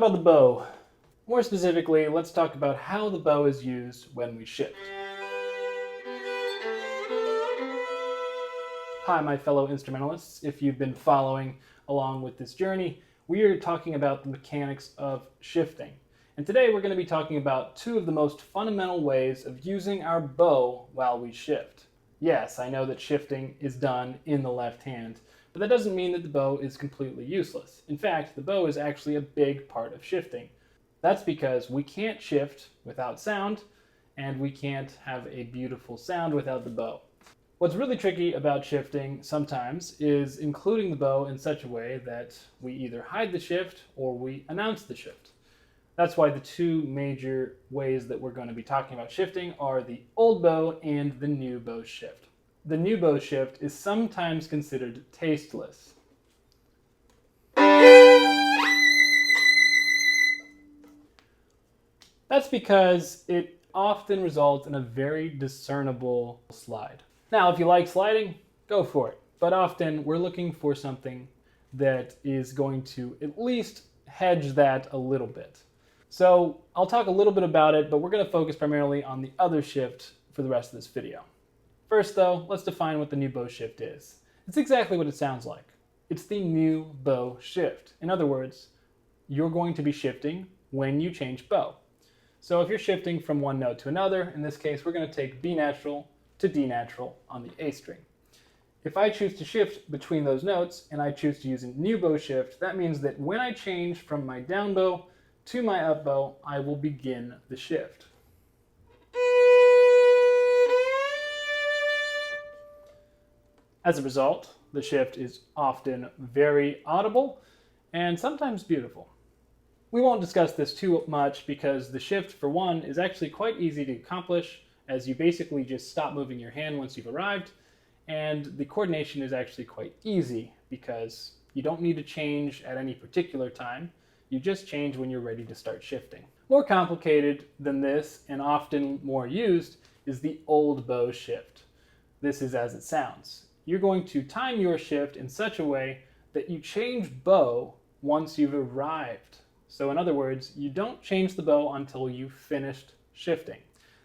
about the bow. More specifically, let's talk about how the bow is used when we shift. Hi, my fellow instrumentalists. If you've been following along with this journey, we are talking about the mechanics of shifting. And today we're going to be talking about two of the most fundamental ways of using our bow while we shift. Yes, I know that shifting is done in the left hand, but that doesn't mean that the bow is completely useless. In fact, the bow is actually a big part of shifting. That's because we can't shift without sound, and we can't have a beautiful sound without the bow. What's really tricky about shifting sometimes is including the bow in such a way that we either hide the shift or we announce the shift. That's why the two major ways that we're going to be talking about shifting are the old bow and the new bow shift. The new bow shift is sometimes considered tasteless. That's because it often results in a very discernible slide. Now, if you like sliding, go for it. But often we're looking for something that is going to at least hedge that a little bit. So I'll talk a little bit about it, but we're going to focus primarily on the other shift for the rest of this video. First though, let's define what the new bow shift is. It's exactly what it sounds like. It's the new bow shift. In other words, you're going to be shifting when you change bow. So if you're shifting from one note to another, in this case we're going to take B natural to D natural on the A string. If I choose to shift between those notes and I choose to use a new bow shift, that means that when I change from my down bow to my up bow, I will begin the shift. As a result, the shift is often very audible and sometimes beautiful. We won't discuss this too much because the shift, for one, is actually quite easy to accomplish, as you basically just stop moving your hand once you've arrived, and the coordination is actually quite easy because you don't need to change at any particular time. You just change when you're ready to start shifting. More complicated than this, and often more used, is the old bow shift. This is as it sounds. You're going to time your shift in such a way that you change bow once you've arrived. So in other words, you don't change the bow until you've finished shifting.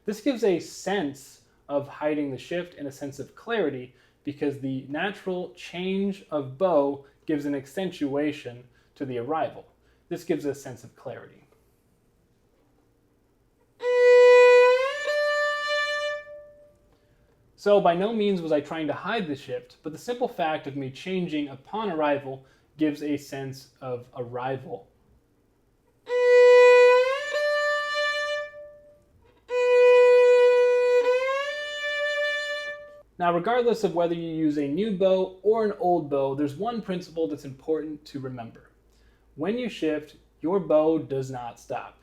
This gives a sense of hiding the shift and a sense of clarity because the natural change of bow gives an accentuation to the arrival. This gives a sense of clarity. So by no means was I trying to hide the shift, but the simple fact of me changing upon arrival gives a sense of arrival. Now, regardless of whether you use a new bow or an old bow, there's one principle that's important to remember. When you shift, your bow does not stop.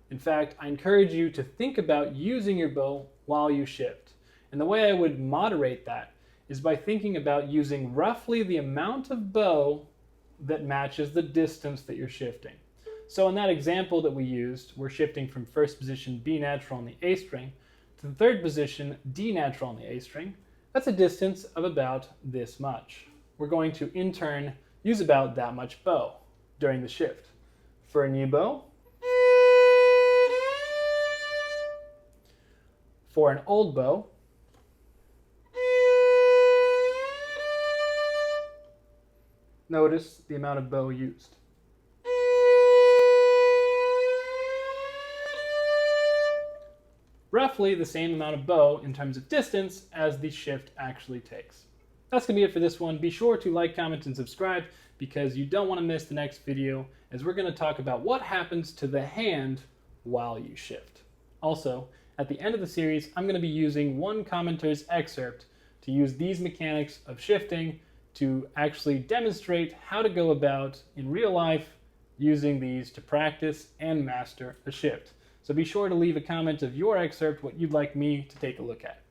In fact, I encourage you to think about using your bow while you shift. And the way I would moderate that is by thinking about using roughly the amount of bow that matches the distance that you're shifting. So in that example that we used, we're shifting from first position B natural on the A string to the third position D natural on the A string. That's a distance of about this much. We're going to, in turn, use about that much bow during the shift. For a new bow, for an old bow, notice the amount of bow used. Roughly the same amount of bow in terms of distance as the shift actually takes. That's going to be it for this one. Be sure to like, comment, and subscribe because you don't want to miss the next video as we're going to talk about what happens to the hand while you shift. Also, at the end of the series, I'm going to be using one commenter's excerpt to use these mechanics of shifting to actually demonstrate how to go about in real life using these to practice and master a shift. So be sure to leave a comment of your excerpt, what you'd like me to take a look at.